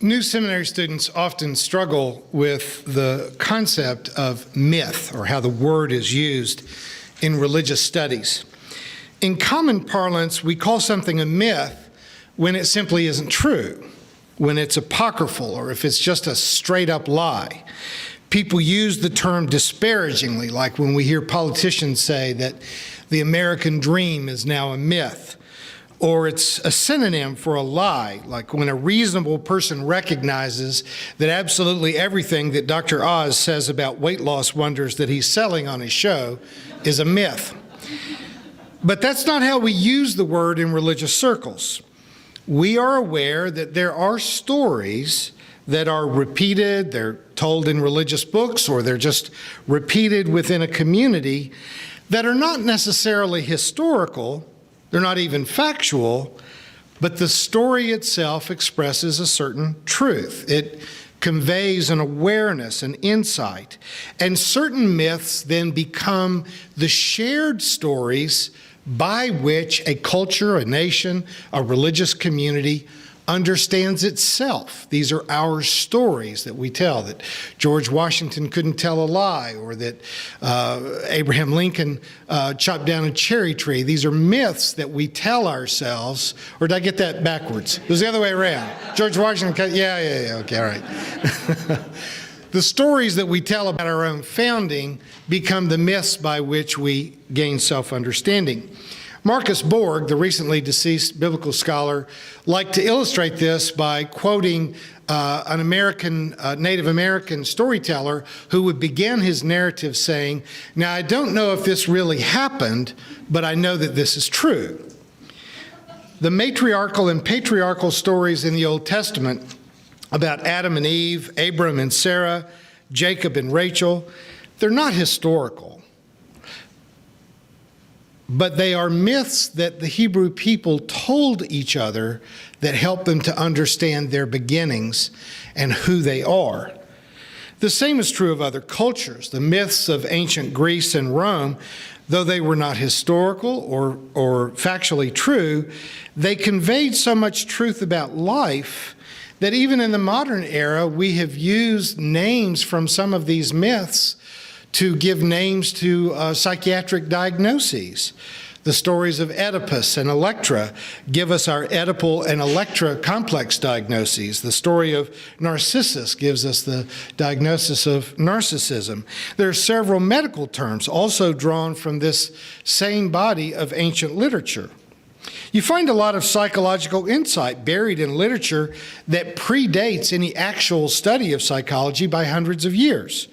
New seminary students often struggle with the concept of myth, or how the word is used in religious studies. In common parlance, we call something a myth when it simply isn't true, when it's apocryphal, or if it's just a straight-up lie. People use the term disparagingly, like when we hear politicians say that the American dream is now a myth. Or it's a synonym for a lie, like when a reasonable person recognizes that absolutely everything that Dr. Oz says about weight loss wonders that he's selling on his show is a myth. But that's not how we use the word in religious circles. We are aware that there are stories that are repeated, they're told in religious books, or they're just repeated within a community that are not necessarily historical. They're not even factual, but the story itself expresses a certain truth. It conveys an awareness, an insight, and certain myths then become the shared stories by which a culture, a nation, a religious community understands itself. These are our stories that we tell, that George Washington couldn't tell a lie, or that Abraham Lincoln chopped down a cherry tree. These are myths that we tell ourselves. Or did I get that backwards? It was the other way around. George Washington, yeah, okay, all right. The stories that we tell about our own founding become the myths by which we gain self-understanding. Marcus Borg, the recently deceased biblical scholar, liked to illustrate this by quoting an Native American storyteller who would begin his narrative saying, "Now, I don't know if this really happened, but I know that this is true." The matriarchal and patriarchal stories in the Old Testament about Adam and Eve, Abram and Sarah, Jacob and Rachel, they're not historical. But they are myths that the Hebrew people told each other that help them to understand their beginnings and who they are. The same is true of other cultures. The myths of ancient Greece and Rome, though they were not historical or factually true, they conveyed so much truth about life that even in the modern era, we have used names from some of these myths to give names to psychiatric diagnoses. The stories of Oedipus and Electra give us our Oedipal and Electra complex diagnoses. The story of Narcissus gives us the diagnosis of narcissism. There are several medical terms also drawn from this same body of ancient literature. You find a lot of psychological insight buried in literature that predates any actual study of psychology by hundreds of years.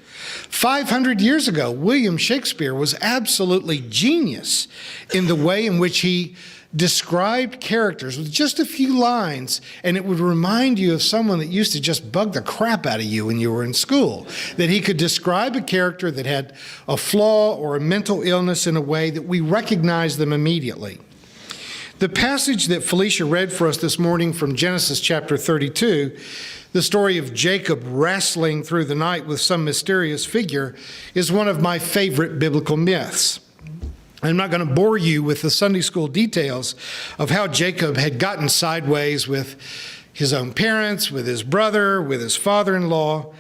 500 years ago, William Shakespeare was absolutely genius in the way in which he described characters with just a few lines, and it would remind you of someone that used to just bug the crap out of you when you were in school. That he could describe a character that had a flaw or a mental illness in a way that we recognize them immediately. The passage that Felicia read for us this morning from Genesis chapter 32, the story of Jacob wrestling through the night with some mysterious figure, is one of my favorite biblical myths. I'm not going to bore you with the Sunday school details of how Jacob had gotten sideways with his own parents, with his brother, with his father-in-law,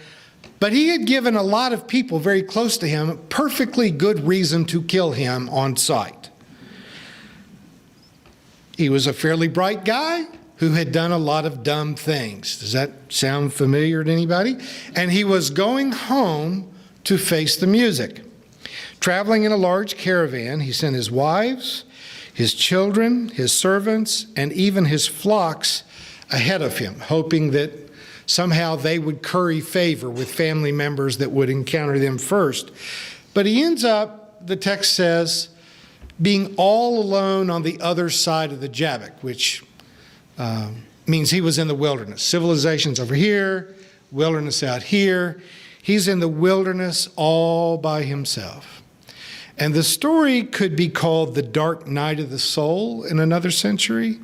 but he had given a lot of people very close to him perfectly good reason to kill him on sight. He was a fairly bright guy who had done a lot of dumb things. Does that sound familiar to anybody? And he was going home to face the music. Traveling in a large caravan, he sent his wives, his children, his servants, and even his flocks ahead of him, hoping that somehow they would curry favor with family members that would encounter them first. But he ends up, the text says, being all alone on the other side of the Jabbok, which means he was in the wilderness. Civilization's over here, wilderness out here. He's in the wilderness all by himself. And the story could be called the dark night of the soul in another century,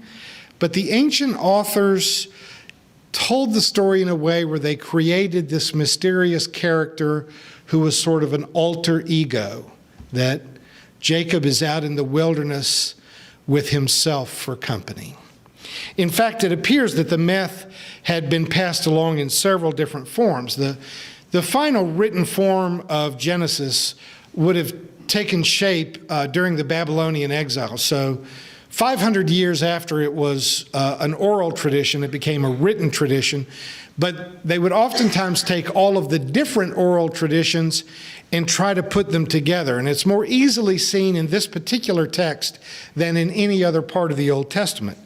but the ancient authors told the story in a way where they created this mysterious character who was sort of an alter ego, that Jacob is out in the wilderness with himself for company. In fact, it appears that the myth had been passed along in several different forms. The final written form of Genesis would have taken shape during the Babylonian exile. So 500 years after it was an oral tradition, it became a written tradition. But they would oftentimes take all of the different oral traditions and try to put them together. And it's more easily seen in this particular text than in any other part of the Old Testament.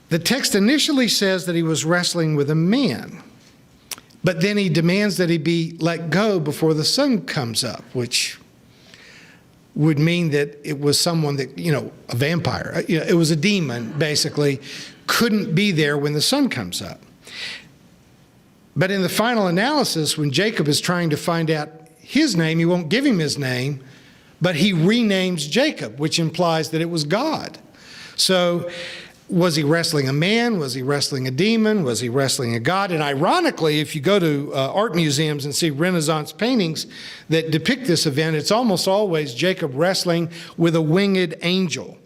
The text initially says that he was wrestling with a man, but then he demands that he be let go before the sun comes up, which would mean that it was someone that, a vampire. It was a demon, basically, couldn't be there when the sun comes up. But in the final analysis, when Jacob is trying to find out his name, he won't give him his name, but he renames Jacob, which implies that it was God. So was he wrestling a man? Was he wrestling a demon? Was he wrestling a god? And ironically, if you go to art museums and see Renaissance paintings that depict this event, it's almost always Jacob wrestling with a winged angel.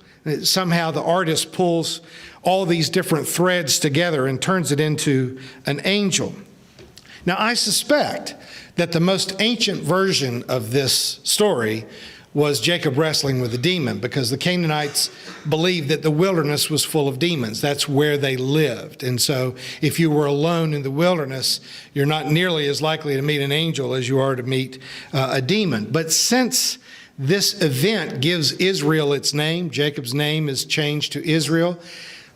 Somehow the artist pulls all these different threads together and turns it into an angel. Now, I suspect that the most ancient version of this story was Jacob wrestling with a demon, because the Canaanites believed that the wilderness was full of demons. That's where they lived. And so if you were alone in the wilderness, you're not nearly as likely to meet an angel as you are to meet a demon. But since this event gives Israel its name, Jacob's name is changed to Israel,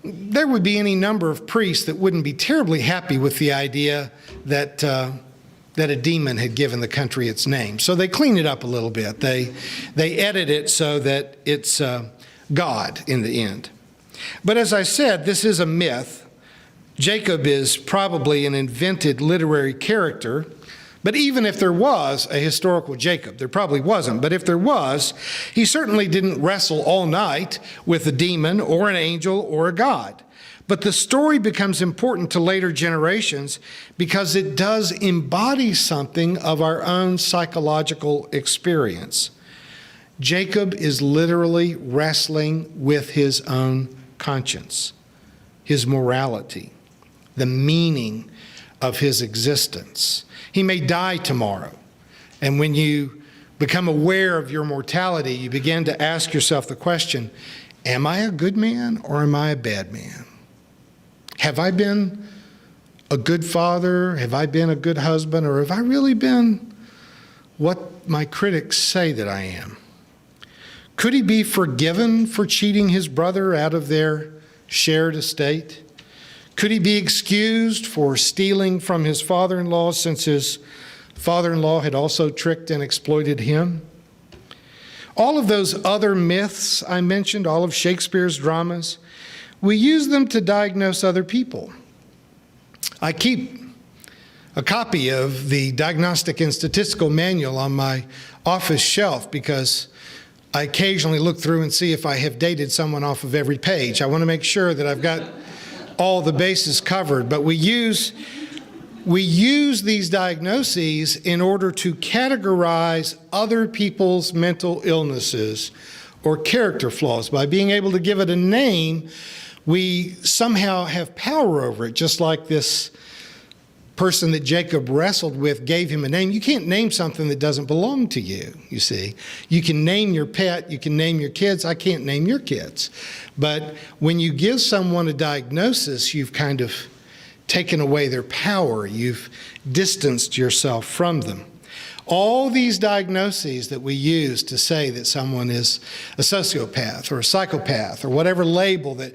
there would be any number of priests that wouldn't be terribly happy with the idea that a demon had given the country its name. So they clean it up a little bit. They edit it so that it's God in the end. But as I said, this is a myth. Jacob is probably an invented literary character. But even if there was a historical Jacob, there probably wasn't, but if there was, he certainly didn't wrestle all night with a demon or an angel or a god. But the story becomes important to later generations because it does embody something of our own psychological experience. Jacob is literally wrestling with his own conscience, his morality, the meaning of his existence. He may die tomorrow. And when you become aware of your mortality, you begin to ask yourself the question, am I a good man or am I a bad man? Have I been a good father? Have I been a good husband? Or have I really been what my critics say that I am? Could he be forgiven for cheating his brother out of their shared estate? Could he be excused for stealing from his father-in-law since his father-in-law had also tricked and exploited him? All of those other myths I mentioned, all of Shakespeare's dramas, we use them to diagnose other people. I keep a copy of the Diagnostic and Statistical Manual on my office shelf because I occasionally look through and see if I have dated someone off of every page. I want to make sure that I've got all the bases covered, but we use these diagnoses in order to categorize other people's mental illnesses or character flaws. By being able to give it a name, we somehow have power over it, just like this person that Jacob wrestled with gave him a name. You can't name something that doesn't belong to you, you see. You can name your pet, you can name your kids. I can't name your kids. But when you give someone a diagnosis, you've kind of taken away their power. You've distanced yourself from them. All these diagnoses that we use to say that someone is a sociopath or a psychopath or whatever label that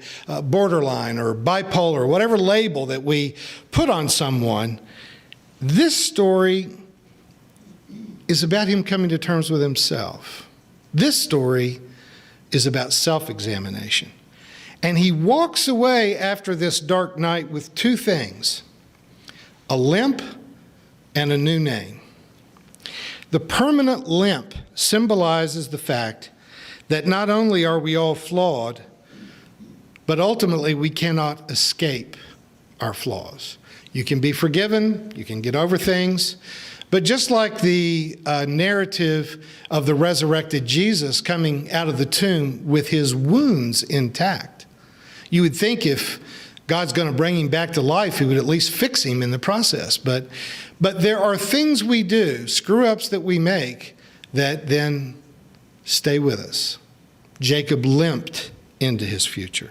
borderline or bipolar or whatever label that we put on someone, this story is about him coming to terms with himself. This story is about self-examination. And he walks away after this dark night with two things: a limp and a new name. The permanent limp symbolizes the fact that not only are we all flawed, but ultimately we cannot escape our flaws. You can be forgiven, you can get over things, but just like the narrative of the resurrected Jesus coming out of the tomb with his wounds intact, You would think if God's going to bring him back to life, he would at least fix him in the process. But there are things we do, screw-ups that we make, that then stay with us. Jacob limped into his future.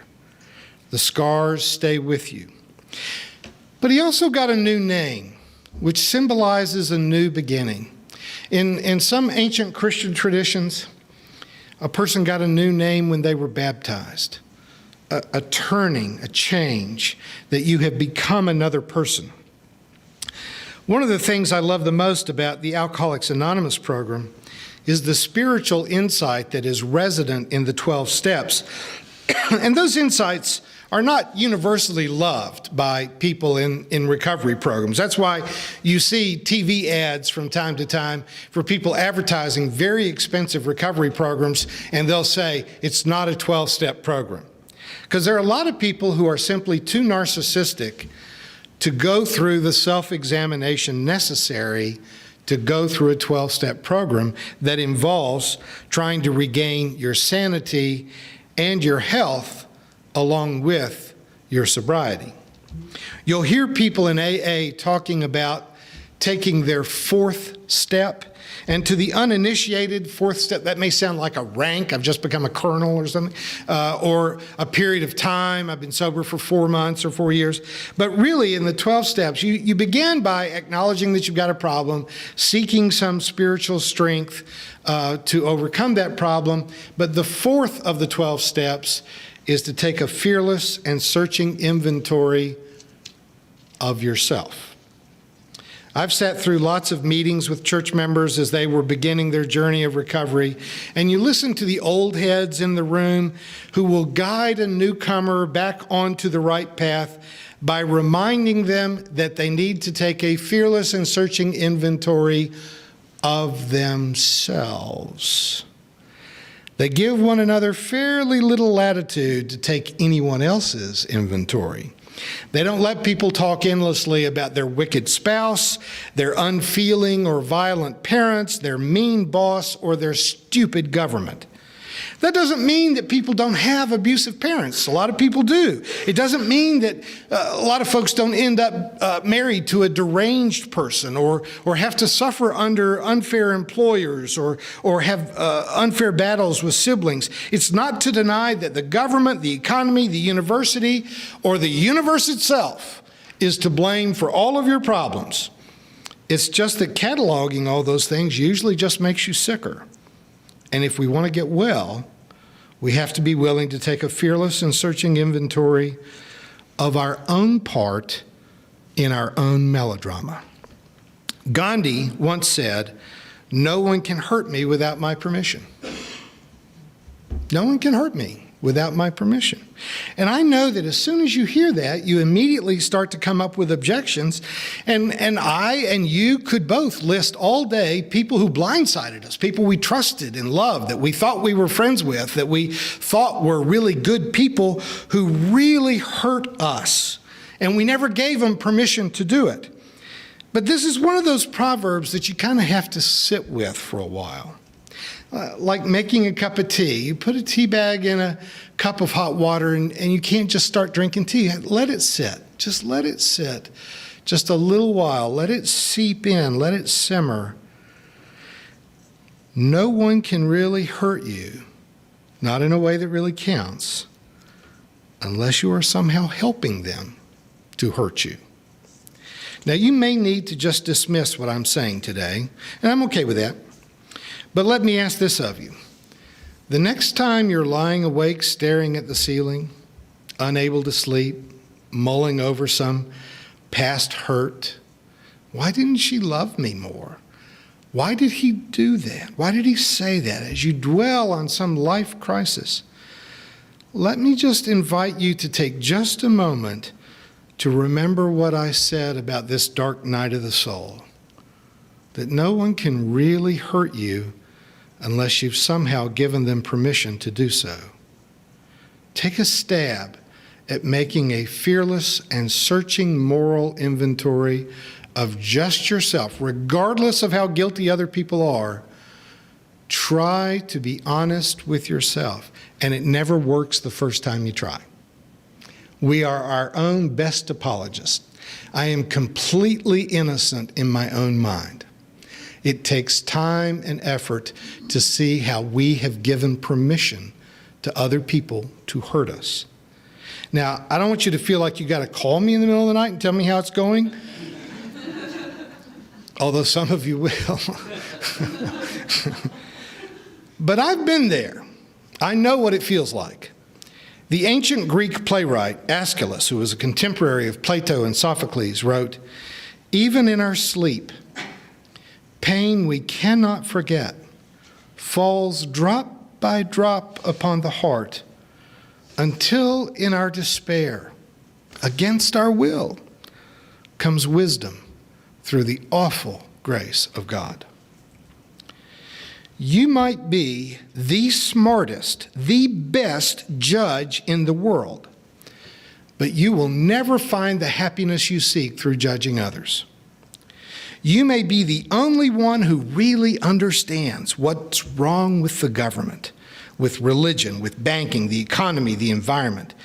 The scars stay with you. But he also got a new name, which symbolizes a new beginning. In some ancient Christian traditions, a person got a new name when they were baptized. A turning, a change, that you have become another person. One of the things I love the most about the Alcoholics Anonymous program is the spiritual insight that is resident in the 12 steps. And those insights are not universally loved by people in recovery programs. That's why you see TV ads from time to time for people advertising very expensive recovery programs, and they'll say it's not a 12-step program. Because there are a lot of people who are simply too narcissistic to go through the self-examination necessary to go through a 12-step program that involves trying to regain your sanity and your health along with your sobriety. You'll hear people in AA talking about taking their fourth step. And to the uninitiated, fourth step, that may sound like a rank. I've just become a colonel or something, or a period of time. I've been sober for 4 months or 4 years. But really, in the 12 steps, you begin by acknowledging that you've got a problem, seeking some spiritual strength to overcome that problem. But the fourth of the 12 steps is to take a fearless and searching inventory of yourself. I've sat through lots of meetings with church members as they were beginning their journey of recovery, and you listen to the old heads in the room who will guide a newcomer back onto the right path by reminding them that they need to take a fearless and searching inventory of themselves. They give one another fairly little latitude to take anyone else's inventory. They don't let people talk endlessly about their wicked spouse, their unfeeling or violent parents, their mean boss, or their stupid government. That doesn't mean that people don't have abusive parents. A lot of people do. It doesn't mean that a lot of folks don't end up married to a deranged person or have to suffer under unfair employers or have unfair battles with siblings. It's not to deny that the government, the economy, the university, or the universe itself is to blame for all of your problems. It's just that cataloging all those things usually just makes you sicker. And if we want to get well, we have to be willing to take a fearless and searching inventory of our own part in our own melodrama. Gandhi once said, "No one can hurt me without my permission." No one can hurt me without my permission. And I know that as soon as you hear that, you immediately start to come up with objections. And I and you could both list all day people who blindsided us, people we trusted and loved, that we thought we were friends with, that we thought were really good people who really hurt us. And we never gave them permission to do it. But this is one of those proverbs that you kind of have to sit with for a while. Like making a cup of tea. You put a tea bag in a cup of hot water and you can't just start drinking tea. Let it sit. Just let it sit. Just a little while. Let it seep in. Let it simmer. No one can really hurt you, not in a way that really counts, unless you are somehow helping them to hurt you. Now, you may need to just dismiss what I'm saying today, and I'm okay with that. But let me ask this of you. The next time you're lying awake staring at the ceiling, unable to sleep, mulling over some past hurt, why didn't she love me more? Why did he do that? Why did he say that? As you dwell on some life crisis, let me just invite you to take just a moment to remember what I said about this dark night of the soul, that no one can really hurt you unless you've somehow given them permission to do so. Take a stab at making a fearless and searching moral inventory of just yourself, regardless of how guilty other people are. Try to be honest with yourself, and it never works the first time you try. We are our own best apologists. I am completely innocent in my own mind. It takes time and effort to see how we have given permission to other people to hurt us. Now, I don't want you to feel like you got to call me in the middle of the night and tell me how it's going, although some of you will. But I've been there. I know what it feels like. The ancient Greek playwright Aeschylus, who was a contemporary of Plato and Sophocles, wrote, "Even in our sleep, pain we cannot forget falls drop by drop upon the heart until in our despair, against our will, comes wisdom through the awful grace of God." You might be the smartest, the best judge in the world, but you will never find the happiness you seek through judging others. You may be the only one who really understands what's wrong with the government, with religion, with banking, the economy, the environment.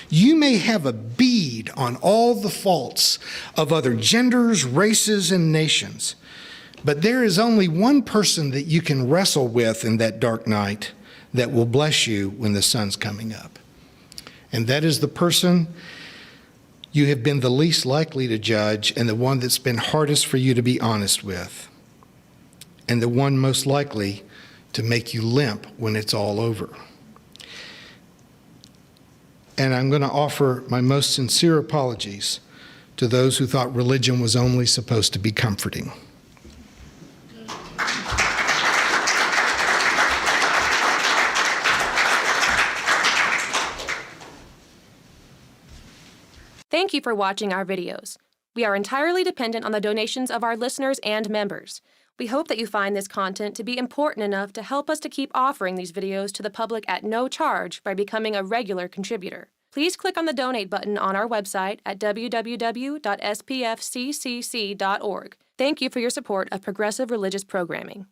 You may have a bead on all the faults of other genders, races, and nations. But there is only one person that you can wrestle with in that dark night that will bless you when the sun's coming up. And that is the person you have been the least likely to judge, and the one that's been hardest for you to be honest with, and the one most likely to make you limp when it's all over. And I'm going to offer my most sincere apologies to those who thought religion was only supposed to be comforting. Thank you for watching our videos. We are entirely dependent on the donations of our listeners and members. We hope that you find this content to be important enough to help us to keep offering these videos to the public at no charge by becoming a regular contributor. Please click on the donate button on our website at www.spfccc.org. Thank you for your support of progressive religious programming.